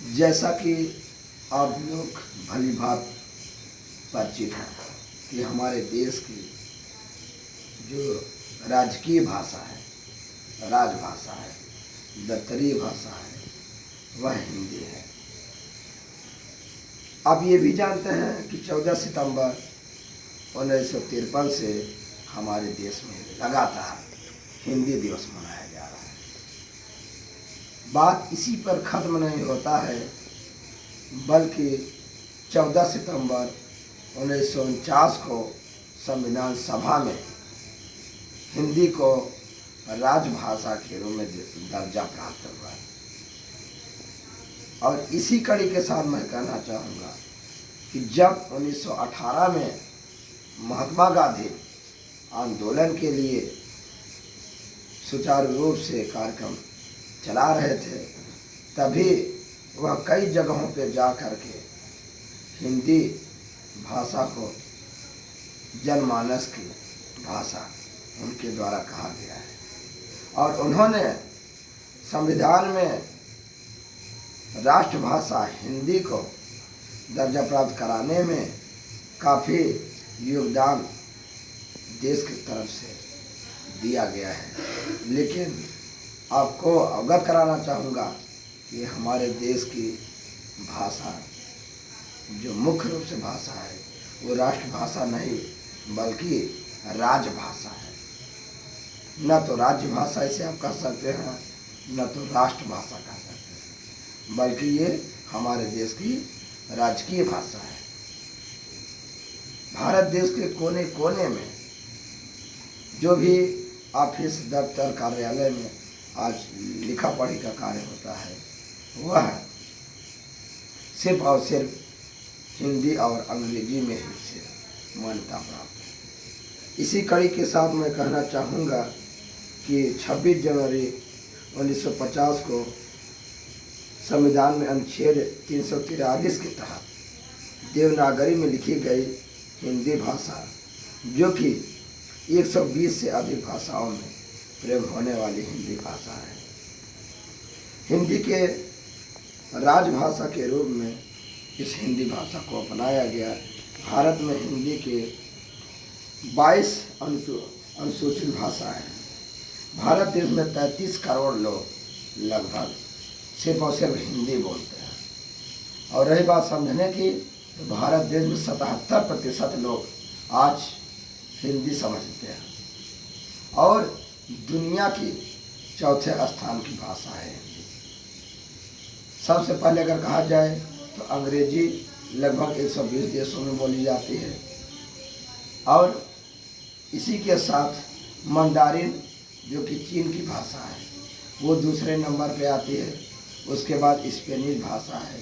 जैसा कि आप लोग भली भांति परिचित हैं कि हमारे देश की जो राजकीय भाषा है, राजभाषा है, दफ्तरी भाषा है, वह हिंदी है। आप ये भी जानते हैं कि 14 सितंबर 1953 से हमारे देश में लगातार हिंदी दिवस मनाया जा रहा है। बात इसी पर ख़त्म नहीं होता है, बल्कि 14 सितंबर 1949 को संविधान सभा में हिंदी को राजभाषा के रूप में दर्जा प्राप्त हुआ है। और इसी कड़ी के साथ मैं कहना चाहूँगा कि जब 1918 में महात्मा गांधी आंदोलन के लिए सुचारू रूप से कार्यक्रम चला रहे थे, तभी वह कई जगहों पे जा कर के हिंदी भाषा को जनमानस की भाषा उनके द्वारा कहा गया है। और उन्होंने संविधान में राष्ट्रभाषा हिंदी को दर्जा प्राप्त कराने में काफ़ी योगदान देश की तरफ से दिया गया है। लेकिन आपको अवगत कराना चाहूँगा कि हमारे देश की भाषा जो मुख्य रूप से भाषा है वो राष्ट्रभाषा नहीं बल्कि राजभाषा है। न तो राज्य भाषा इसे आप कह सकते हैं, न तो राष्ट्रभाषा कह सकते हैं, बल्कि ये हमारे देश की राजकीय भाषा है। भारत देश के कोने कोने में जो भी ऑफिस, दफ्तर, कार्यालय में आज लिखा पढ़ी का कार्य होता है, वह सिर्फ और सिर्फ हिंदी और अंग्रेजी में ही से मान्यता प्राप्त है। इसी कड़ी के साथ मैं कहना चाहूँगा कि 26 जनवरी 1950 को संविधान में अनुच्छेद 343 के तहत देवनागरी में लिखी गई हिंदी भाषा, जो कि 120 से अधिक भाषाओं में प्रयोग होने वाली हिंदी भाषा है, हिंदी के राजभाषा के रूप में इस हिंदी भाषा को अपनाया गया। भारत में हिंदी के 22 अनुसूचित भाषा है। भारत देश में 33 करोड़ लोग लगभग सिर्फ और सिर्फ हिंदी बोलते हैं। और रही बात समझने की, तो भारत देश में 77% लोग आज हिंदी समझते हैं और दुनिया की चौथे स्थान की भाषा है हिंदी। सबसे पहले अगर कहा जाए तो अंग्रेजी लगभग 120 देशों में बोली जाती है और इसी के साथ मंडारिन जो कि चीन की भाषा है वो दूसरे नंबर पे आती है। उसके बाद स्पेनिश भाषा है,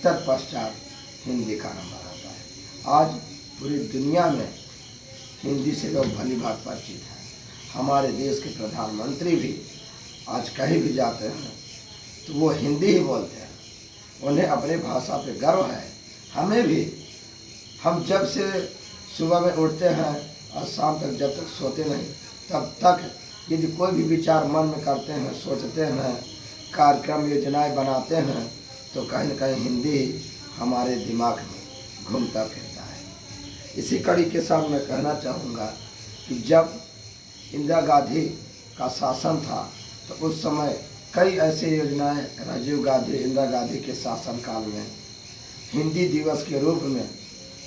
तत्पश्चात हिंदी का नंबर आता है। आज पूरी दुनिया में हिंदी से लोग भली भांति परिचित हैं। हमारे देश के प्रधानमंत्री भी आज कहीं भी जाते हैं तो वो हिंदी ही बोलते हैं। उन्हें अपने भाषा पे गर्व है। हमें भी, हम जब से सुबह में उठते हैं और शाम तक जब तक सोते नहीं, तब तक यदि कोई भी विचार मन में करते हैं, सोचते हैं, कार्यक्रम योजनाएं बनाते हैं, तो कहीं न कहीं हिंदी हमारे दिमाग में घूमता फिरता है। इसी कड़ी के साथ मैं कहना चाहूँगा कि जब इंदिरा गांधी का शासन था तो उस समय कई ऐसे योजनाएं राजीव गांधी, इंदिरा गांधी के शासनकाल में हिंदी दिवस के रूप में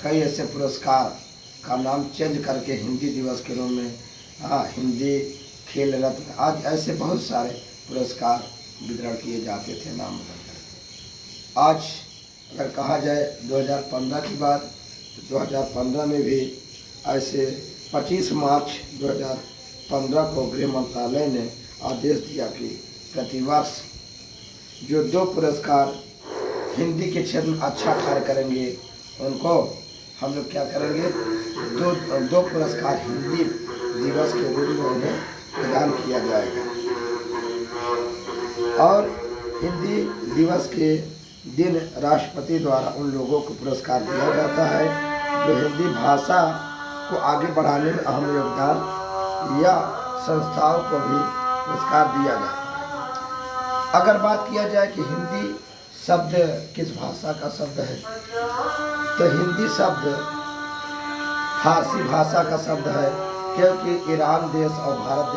कई ऐसे पुरस्कार का नाम चेंज करके हिंदी दिवस के रूप में हिंदी खेल रत्न, आज ऐसे बहुत सारे पुरस्कार वितरण किए जाते थे नाम बदल करके। आज अगर कहा जाए 2015 की बात, तो 2015 में भी ऐसे 25 मार्च 2015 को गृह मंत्रालय ने आदेश दिया कि प्रतिवर्ष जो 2 पुरस्कार हिंदी के क्षेत्र में अच्छा कार्य करेंगे उनको हम लोग क्या करेंगे, दो पुरस्कार हिंदी दिवस के रूप में उन्हें प्रदान किया जाएगा। और हिंदी दिवस के दिन राष्ट्रपति द्वारा उन लोगों को पुरस्कार दिया जाता है जो हिंदी भाषा को आगे बढ़ाने में अहम योगदान, या संस्थाओं को भी पुरस्कार दिया जाता है। अगर बात किया जाए कि हिंदी शब्द किस भाषा का शब्द है? तो हिंदी शब्द फारसी भाषा का शब्द है, क्योंकि ईरान देश और भारत